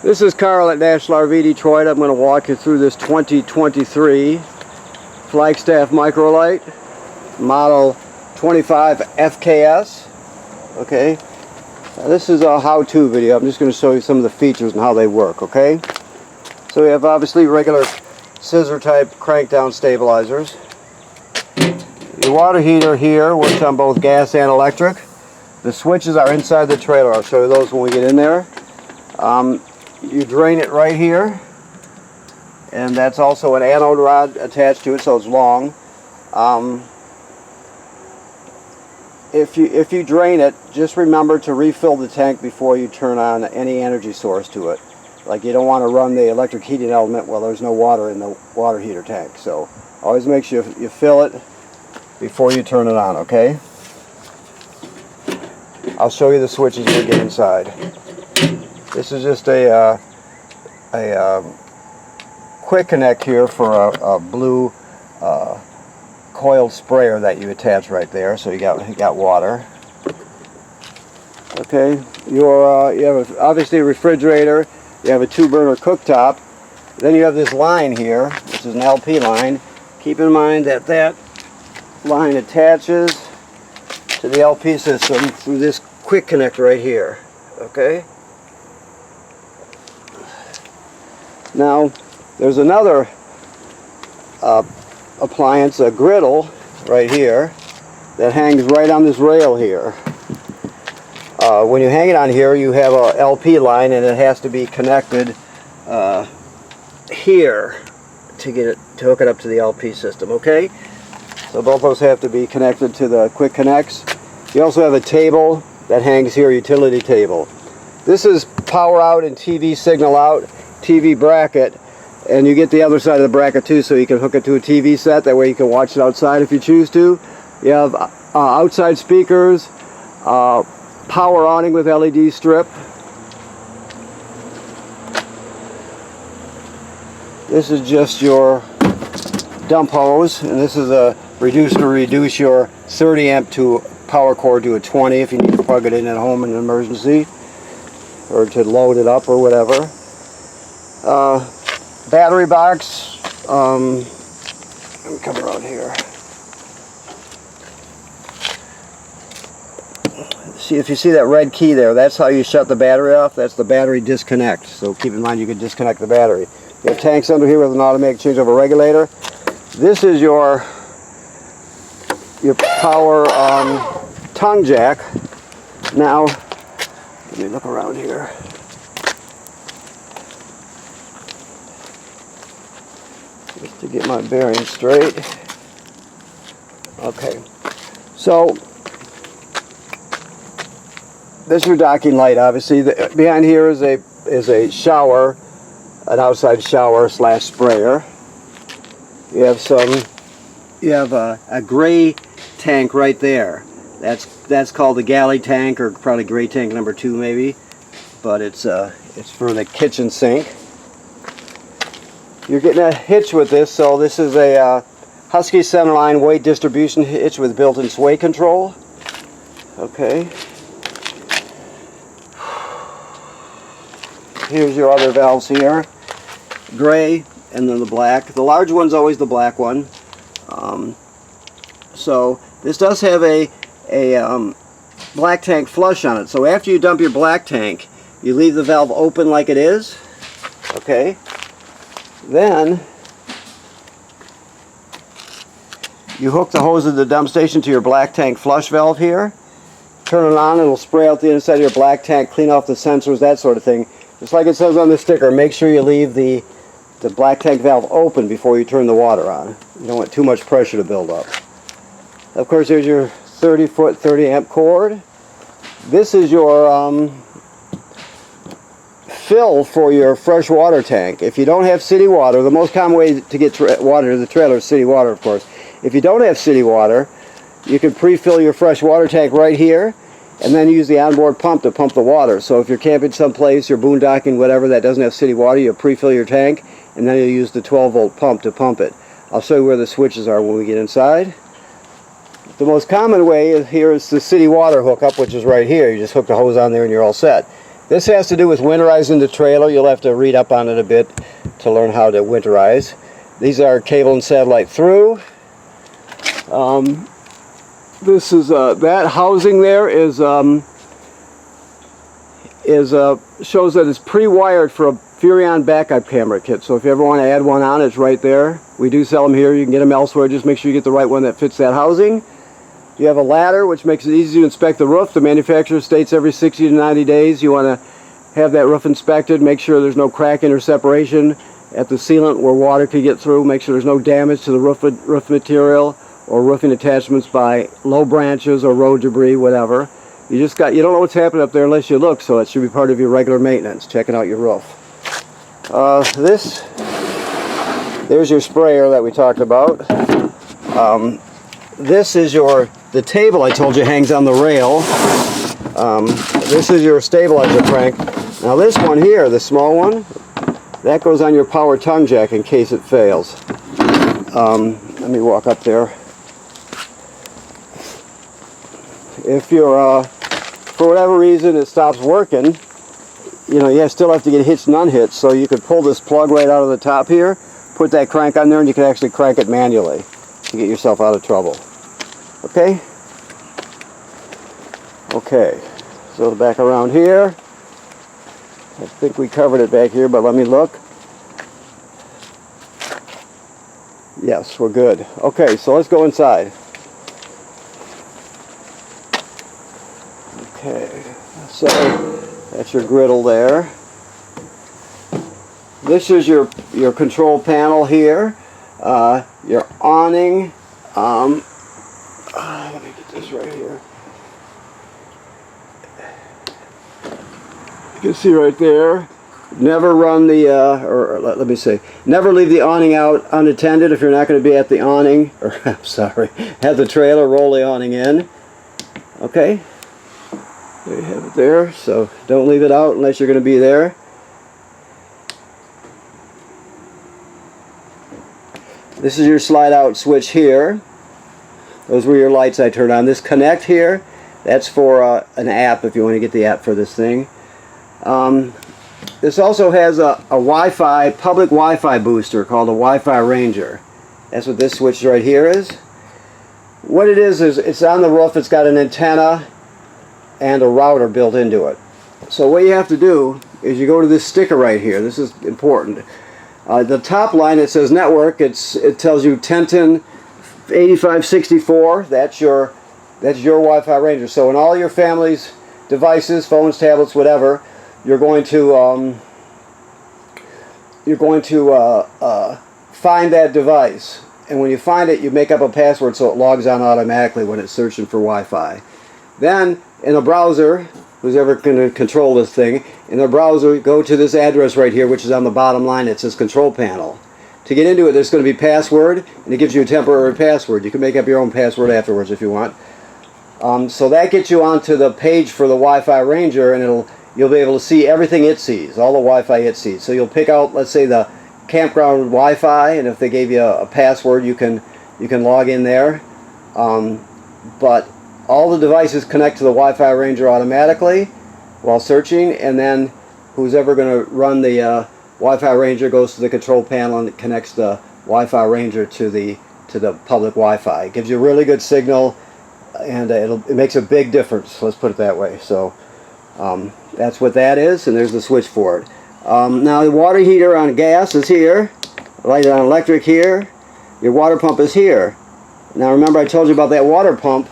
This is Carl at National RV Detroit. I'm going to walk you through this 2023 Flagstaff Microlite model 25 FKS. Okay, now this is a how-to video. I'm just going to show you some of the features and how they work. Okay, so we have obviously regular scissor type crank down stabilizers. Your water heater here works on both gas and electric. The switches are inside the trailer. I'll show you those when we get in there. You drain it right here, and that's also an anode rod attached to it, so it's long. If you drain it, just remember to refill the tank before you turn on any energy source to it. Like, you don't want to run the electric heating element while there's no water in the water heater tank. So always make sure you fill it before you turn it on, okay? I'll show you the switches when we get inside. This is just a quick connect here for a blue coiled sprayer that you attach right there. So you got water. Okay, you have obviously a refrigerator. You have a 2-burner cooktop. Then you have this line here, which is an LP line. Keep in mind that that line attaches to the LP system through this quick connect right here. Okay. Now, there's another appliance, a griddle, right here, that hangs right on this rail here. When you hang it on here, you have a LP line, and it has to be connected here to hook it up to the LP system. Okay, so both those have to be connected to the quick connects. You also have a table that hangs here, utility table. This is power out and TV signal out. TV bracket, and you get the other side of the bracket too, so you can hook it to a TV set. That way you can watch it outside if you choose to. You have outside speakers, power awning with LED strip. This is just your dump hose, and this is a reducer to reduce your 30 amp to power cord to a 20 if you need to plug it in at home in an emergency, or to load it up or whatever. Battery box. Let me come around here. See, if you see that red key there, that's how you shut the battery off. That's the battery disconnect. So keep in mind you can disconnect the battery. You have tanks under here with an automatic changeover regulator. This is your power tongue jack. Now, let me look around here. Just to get my bearings straight. Okay, so this is your docking light. Obviously, behind here is a shower, an outside shower / sprayer. You have a gray tank right there. That's called the galley tank, or probably gray tank number 2 maybe, but it's for the kitchen sink. You're getting a hitch with this, so this is a Husky centerline weight distribution hitch with built-in sway control. Okay. Here's your other valves here. Gray, and then the black. The large one's always the black one. So this does have a black tank flush on it. So after you dump your black tank, you leave the valve open like it is. Okay. Then you hook the hose of the dump station to your black tank flush valve here. Turn it on, and it'll spray out the inside of your black tank, clean off the sensors, that sort of thing. Just like it says on the sticker, make sure you leave the black tank valve open before you turn the water on. You don't want too much pressure to build up. Of course, there's your 30-foot, 30-amp cord. This is your fill for your fresh water tank. If you don't have city water, the most common way to get water to the trailer is city water, of course. If you don't have city water, you can pre-fill your fresh water tank right here, and then use the onboard pump to pump the water. So if you're camping someplace, you're boondocking, whatever, that doesn't have city water, you pre-fill your tank, and then you'll use the 12-volt pump to pump it. I'll show you where the switches are when we get inside. The most common way here is the city water hookup, which is right here. You just hook the hose on there and you're all set. This has to do with winterizing the trailer. You'll have to read up on it a bit to learn how to winterize. These are cable and satellite through. This is that housing there shows that it's pre-wired for a Furrion backup camera kit. So if you ever want to add one on, it's right there. We do sell them here. You can get them elsewhere. Just make sure you get the right one that fits that housing. You have a ladder, which makes it easy to inspect the roof. The manufacturer states every 60 to 90 days you want to have that roof inspected. Make sure there's no cracking or separation at the sealant where water could get through. Make sure there's no damage to the roof material or roofing attachments by low branches or road debris, whatever. You don't know what's happening up there unless you look, so it should be part of your regular maintenance, checking out your roof. There's your sprayer that we talked about. This is the table I told you hangs on the rail. This is your stabilizer crank. Now this one here, the small one, that goes on your power tongue jack in case it fails. Let me walk up there. If you're, for whatever reason it stops working, you still have to get hitched and unhitched, so you could pull this plug right out of the top here, put that crank on there, and you can actually crank it manually to get yourself out of trouble. Okay? Okay, so back around here. I think we covered it back here, but let me look. Yes, we're good. Okay, so let's go inside. Okay, so that's your griddle there. This is your control panel here. Your awning. Let me get this right here. You can see right there. Never run the, let me say, never leave the awning out unattended if you're not going to be at the awning, or I'm sorry, have the trailer, roll the awning in. Okay. There you have it there, so don't leave it out unless you're going to be there. This is your slide out switch here. Those were your lights I turned on. This connect here, that's for an app if you want to get the app for this thing. This also has a Wi-Fi, public Wi-Fi booster called a Wi-Fi Ranger. That's what this switch right here is. What it is it's on the roof. It's got an antenna and a router built into it. So what you have to do is you go to this sticker right here. This is important. The top line, it says network. It tells you 1010-8564. That's your Wi-Fi Ranger. So in all your family's devices, phones, tablets, whatever, you're going to find that device. And when you find it, you make up a password so it logs on automatically when it's searching for Wi-Fi. Then in a browser, who's ever going to control this thing, in the browser, go to this address right here, which is on the bottom line. It says control panel. To get into it, there's going to be password, and it gives you a temporary password. You can make up your own password afterwards if you want. So that gets you onto the page for the Wi-Fi Ranger, and you'll be able to see everything it sees, all the Wi-Fi it sees. So you'll pick out, let's say, the campground Wi-Fi, and if they gave you a password, you can log in there. But all the devices connect to the Wi-Fi Ranger automatically while searching, and then who's ever going to run the Wi-Fi Ranger goes to the control panel and connects the Wi-Fi Ranger to the public Wi-Fi. It gives you a really good signal, and it makes a big difference. Let's put it that way. So that's what that is, and there's the switch for it. Now the water heater on gas is here, light on electric here. Your water pump is here. Now remember I told you about that water pump.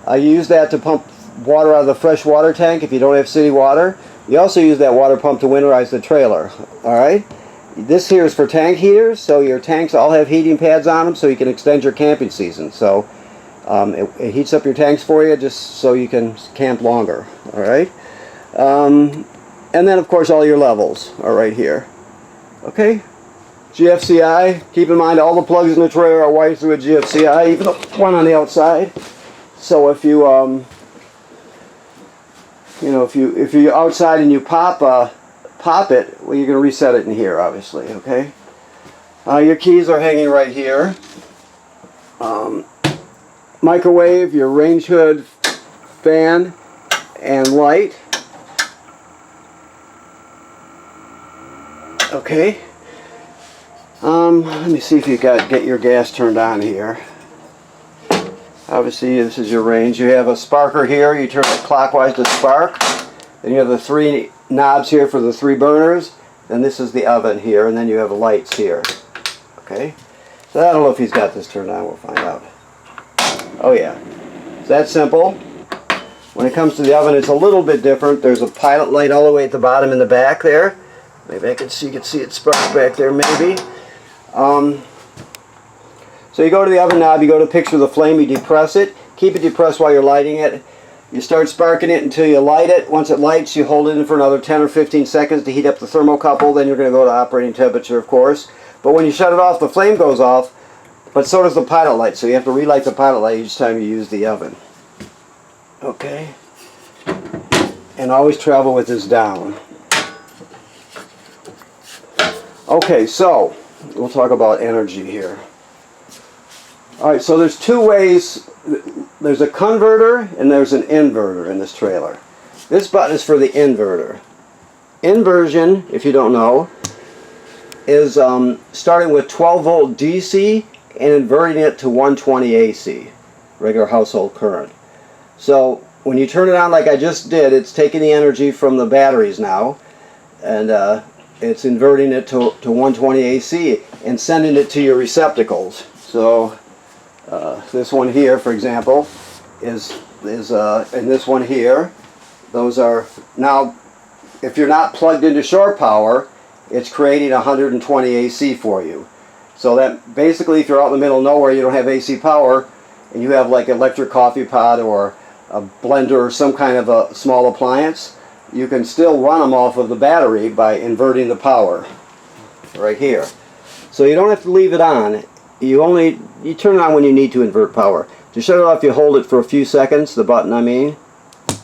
I use that to pump water out of the fresh water tank if you don't have city water. You also use that water pump to winterize the trailer. Alright? This here is for tank heaters, so your tanks all have heating pads on them so you can extend your camping season. So it heats up your tanks for you just so you can camp longer. Alright? And then of course all your levels are right here. Okay? GFCI. Keep in mind all the plugs in the trailer are wired through a GFCI, even the one on the outside. So if you if you're outside and you pop it, well, you're going to reset it in here, obviously. Okay. Your keys are hanging right here. Microwave, your range hood, fan, and light. Okay. Let me see if you get your gas turned on here. Obviously, this is your range. You have a sparker here. You turn it clockwise to spark. Then you have the 3 knobs here for the 3 burners. Then this is the oven here, and then you have the lights here. Okay. So I don't know if he's got this turned on. We'll find out. Oh yeah. It's that simple. When it comes to the oven, it's a little bit different. There's a pilot light all the way at the bottom in the back there. Maybe you can see it spark back there, maybe. So you go to the oven knob, you go to picture the flame, you depress it. Keep it depressed while you're lighting it. You start sparking it until you light it. Once it lights, you hold it in for another 10 or 15 seconds to heat up the thermocouple. Then you're going to go to operating temperature, of course. But when you shut it off, the flame goes off, but so does the pilot light. So you have to relight the pilot light each time you use the oven. Okay. And always travel with this down. Okay, so we'll talk about energy here. Alright, so there's 2 ways. There's a converter and there's an inverter in this trailer. This button is for the inverter. Inversion, if you don't know, is starting with 12 volt DC and inverting it to 120 AC, regular household current. So when you turn it on like I just did, it's taking the energy from the batteries now, and it's inverting it to 120 AC and sending it to your receptacles. So this one here, for example, is and this one here, those are now, if you're not plugged into shore power, it's creating 120 AC for you. So that basically, if you're out in the middle of nowhere, you don't have AC power, and you have like electric coffee pot or a blender or some kind of a small appliance, you can still run them off of the battery by inverting the power right here. So you don't have to leave it on. You turn it on when you need to invert power. To shut it off, you hold it for a few seconds, the button I mean,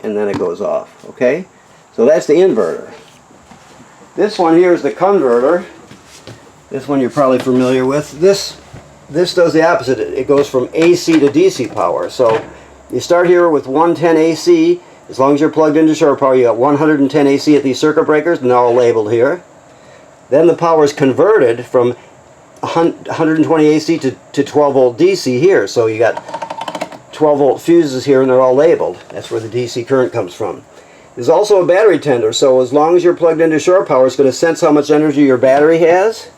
and then it goes off. Okay? So that's the inverter. This one here is the converter. This one you're probably familiar with. This does the opposite. It goes from AC to DC power. So you start here with 110 AC. As long as you're plugged into shore power, you got 110 AC at these circuit breakers, and they're all labeled here. Then the power is converted from 120 AC to 12 volt DC here. So you got 12 volt fuses here, and they're all labeled. That's where the DC current comes from. There's also a battery tender, so as long as you're plugged into shore power, it's going to sense how much energy your battery has,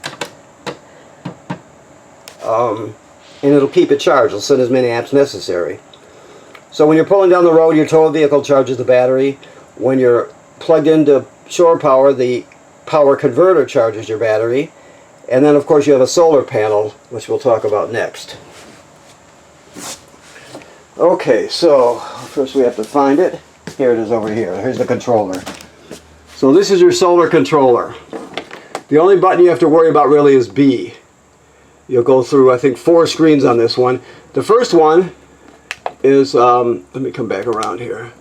and it'll keep it charged. It'll send as many amps necessary. So when you're pulling down the road, your tow vehicle charges the battery. When you're plugged into shore power, the power converter charges your battery. And then, of course, you have a solar panel, which we'll talk about next. Okay, so first we have to find it. Here it is over here. Here's the controller. So this is your solar controller. The only button you have to worry about really is B. You'll go through, I think, 4 screens on this one. The first one is, let me come back around here.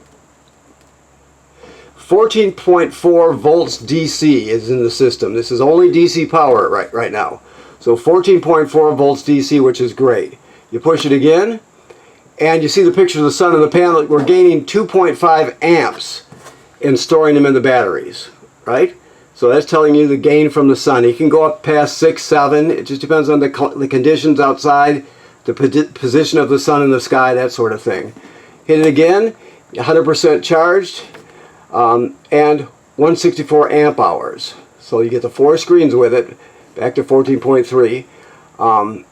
14.4 volts DC is in the system. This is only DC power right now. So 14.4 volts DC, which is great. You push it again, and you see the picture of the sun in the panel. We're gaining 2.5 amps and storing them in the batteries, right? So that's telling you the gain from the sun. You can go up past 6, 7. It just depends on the conditions outside, the position of the sun in the sky, that sort of thing. Hit it again, 100% charged, and 164 amp hours. So you get the 4 screens with it, back to 14.3.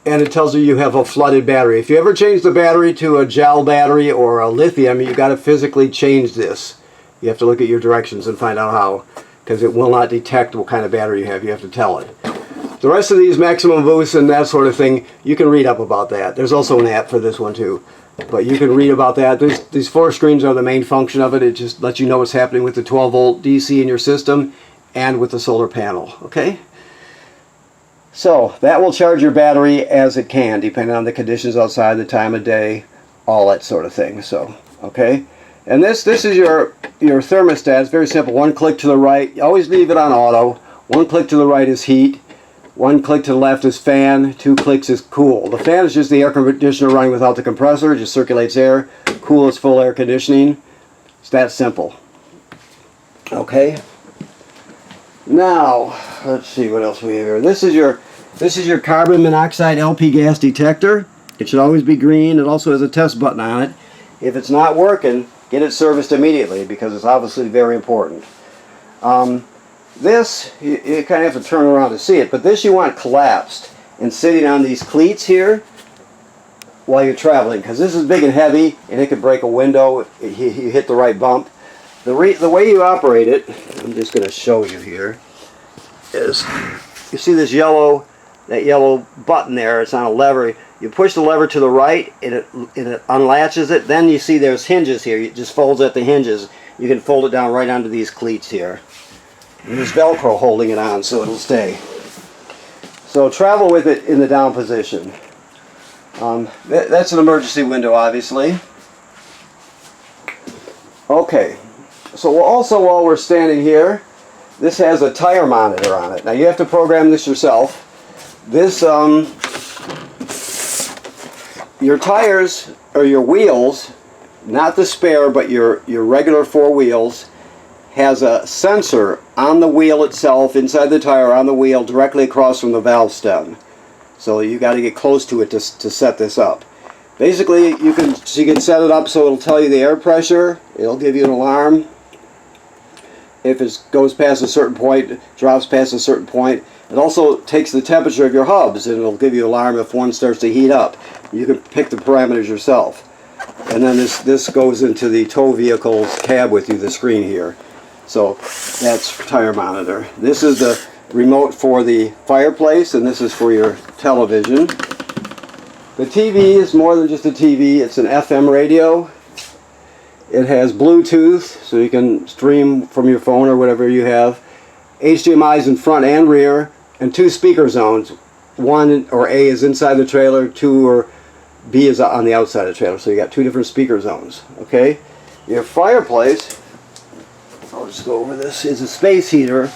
And it tells you you have a flooded battery. If you ever change the battery to a gel battery or a lithium, you've got to physically change this. You have to look at your directions and find out how, because it will not detect what kind of battery you have. You have to tell it. The rest of these maximum boosts and that sort of thing, you can read up about that. There's also an app for this one too, but you can read about that. These 4 screens are the main function of it. It just lets you know what's happening with the 12 volt DC in your system and with the solar panel. Okay? So that will charge your battery as it can, depending on the conditions outside, the time of day, all that sort of thing. So, okay? And this is your thermostat. It's very simple. 1 click to the right. You always leave it on auto. 1 click to the right is heat. 1 click to the left is fan. 2 clicks is cool. The fan is just the air conditioner running without the compressor. It just circulates air. Cool is full air conditioning. It's that simple. Okay? Now, let's see what else we have here. This is your carbon monoxide LP gas detector. It should always be green. It also has a test button on it. If it's not working, get it serviced immediately because it's obviously very important. This, you kind of have to turn around to see it, but this you want collapsed and sitting on these cleats here while you're traveling, because this is big and heavy and it could break a window if you hit the right bump. The way you operate it, I'm just going to show you here, is you see this that yellow button there. It's on a lever. You push the lever to the right and it unlatches it. Then you see there's hinges here. It just folds at the hinges. You can fold it down right onto these cleats here. And there's Velcro holding it on so it'll stay. So travel with it in the down position. That's an emergency window, obviously. Okay, so also while we're standing here, this has a tire monitor on it. Now you have to program this yourself. This, your tires, or your wheels, not the spare, but your regular 4 wheels, has a sensor on the wheel itself, inside the tire, on the wheel, directly across from the valve stem. So you got to get close to it to set this up. Basically, you can set it up so it'll tell you the air pressure. It'll give you an alarm if it goes past a certain point, drops past a certain point. It also takes the temperature of your hubs, and it'll give you an alarm if one starts to heat up. You can pick the parameters yourself. And then this goes into the tow vehicle's cab with you, the screen here. So that's tire monitor. This is the remote for the fireplace, and this is for your television. The TV is more than just a TV. It's an FM radio. It has Bluetooth, so you can stream from your phone or whatever you have. HDMI's in front and rear, and 2 speaker zones. 1 or A is inside the trailer, 2 or B is on the outside of the trailer. So you got 2 different speaker zones. Okay. Your fireplace, I'll just go over this, is a space heater.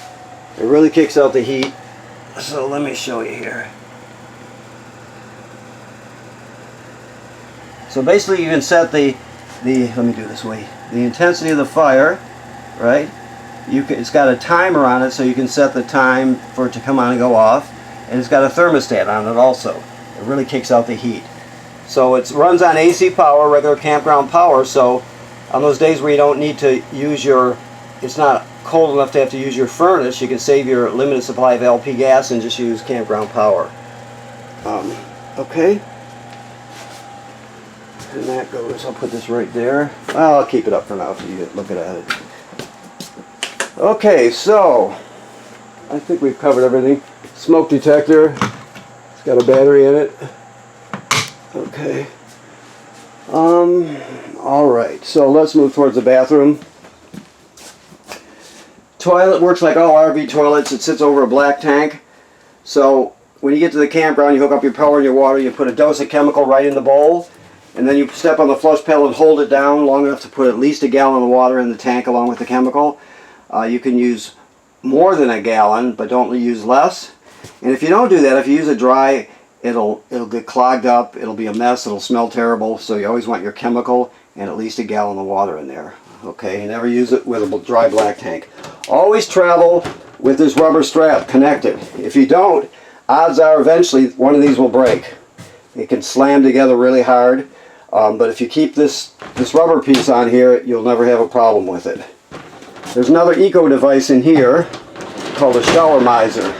It really kicks out the heat. So let me show you here. So basically you can set the let me do this way, the intensity of the fire, right? It's got a timer on it, so you can set the time for it to come on and go off, and it's got a thermostat on it also. It really kicks out the heat. So it runs on AC power, regular campground power, so on those days where you don't need to use it's not cold enough to have to use your furnace, you can save your limited supply of LP gas and just use campground power. Okay. And that goes, I'll put this right there. Well, I'll keep it up for now so you can look at it. Okay, so I think we've covered everything. Smoke detector. It's got a battery in it. Okay. Alright, so let's move towards the bathroom. Toilet works like all RV toilets. It sits over a black tank. So when you get to the campground, you hook up your power and your water, you put a dose of chemical right in the bowl, and then you step on the flush pedal and hold it down long enough to put at least a gallon of water in the tank along with the chemical. You can use more than a gallon, but don't use less. And if you don't do that, if you use it dry, it'll get clogged up, it'll be a mess, it'll smell terrible, so you always want your chemical and at least a gallon of water in there. Okay, you never use it with a dry black tank. Always travel with this rubber strap connected. If you don't, odds are eventually one of these will break. It can slam together really hard, but if you keep this rubber piece on here, you'll never have a problem with it. There's another eco device in here called a shower miser.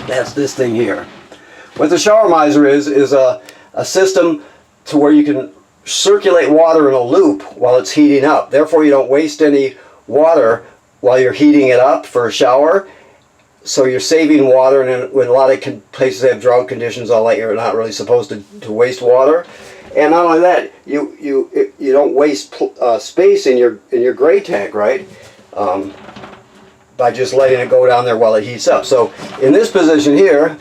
That's this thing here. What the shower miser is a system to where you can circulate water in a loop while it's heating up. Therefore, you don't waste any water while you're heating it up for a shower. So you're saving water, and when a lot of places have drought conditions, all that, you're not really supposed to waste water. And not only that, you don't waste space in your gray tank, right? By just letting it go down there while it heats up. So in this position here,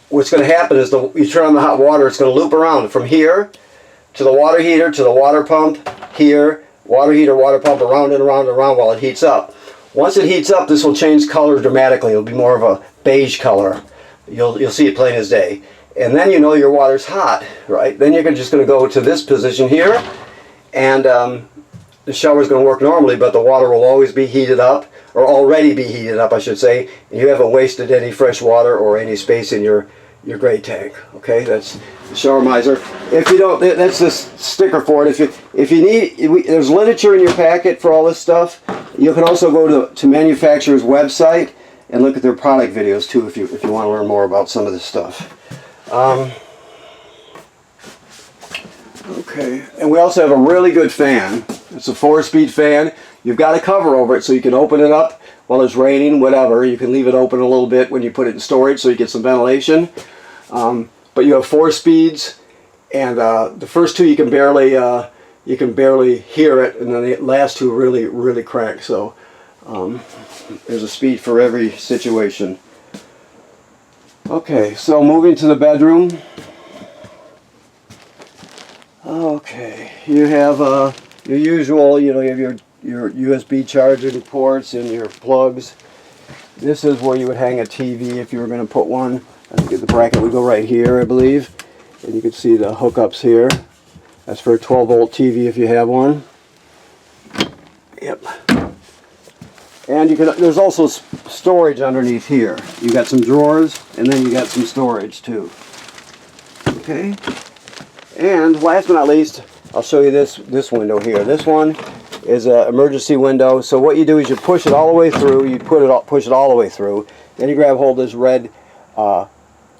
what's going to happen is you turn on the hot water, it's going to loop around from here to the water heater, to the water pump, here, water heater, water pump, around and around and around while it heats up. Once it heats up, this will change color dramatically. It'll be more of a beige color. You'll see it plain as day. And then you know your water's hot, right? Then you're just going to go to this position here, and the shower is going to work normally, but the water will always be heated up, or already be heated up, I should say, and you haven't wasted any fresh water or any space in your gray tank. Okay, that's the shower miser. If you don't, that's the sticker for it. If you need, there's literature in your packet for all this stuff. You can also go to manufacturer's website and look at their product videos too if you want to learn more about some of this stuff. Okay, and we also have a really good fan. It's a 4-speed fan. You've got a cover over it so you can open it up while it's raining, whatever. You can leave it open a little bit when you put it in storage so you get some ventilation. But you have 4 speeds, and the first 2 you can barely hear it, and then the last 2 really crank. So there's a speed for every situation. Okay, so moving to the bedroom. Okay, you have your usual, you have your USB charging ports and your plugs. This is where you would hang a TV if you were going to put one. I think the bracket would go right here, I believe. And you can see the hookups here. That's for a 12-volt TV if you have one. Yep. And there's also storage underneath here. You got some drawers, and then you got some storage too. Okay. And last but not least, I'll show you this window here. This one is an emergency window. So what you do is you push it all the way through. You push it all the way through. Then you grab hold of this red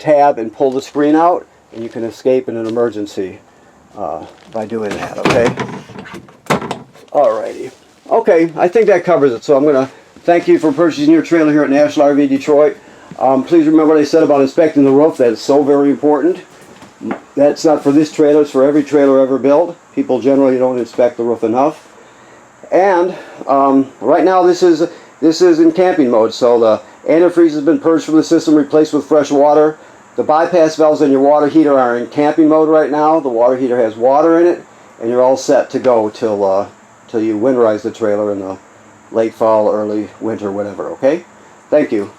tab and pull the screen out, and you can escape in an emergency by doing that. Okay. Alrighty. Okay, I think that covers it. So I'm going to thank you for purchasing your trailer here at National RV Detroit. Please remember what I said about inspecting the roof. That is so very important. That's not for this trailer, it's for every trailer ever built. People generally don't inspect the roof enough. And right now this is in camping mode, so the antifreeze has been purged from the system, replaced with fresh water. The bypass valves in your water heater are in camping mode right now. The water heater has water in it, and you're all set to go till you winterize the trailer in the late fall, early winter, whatever, okay? Thank you.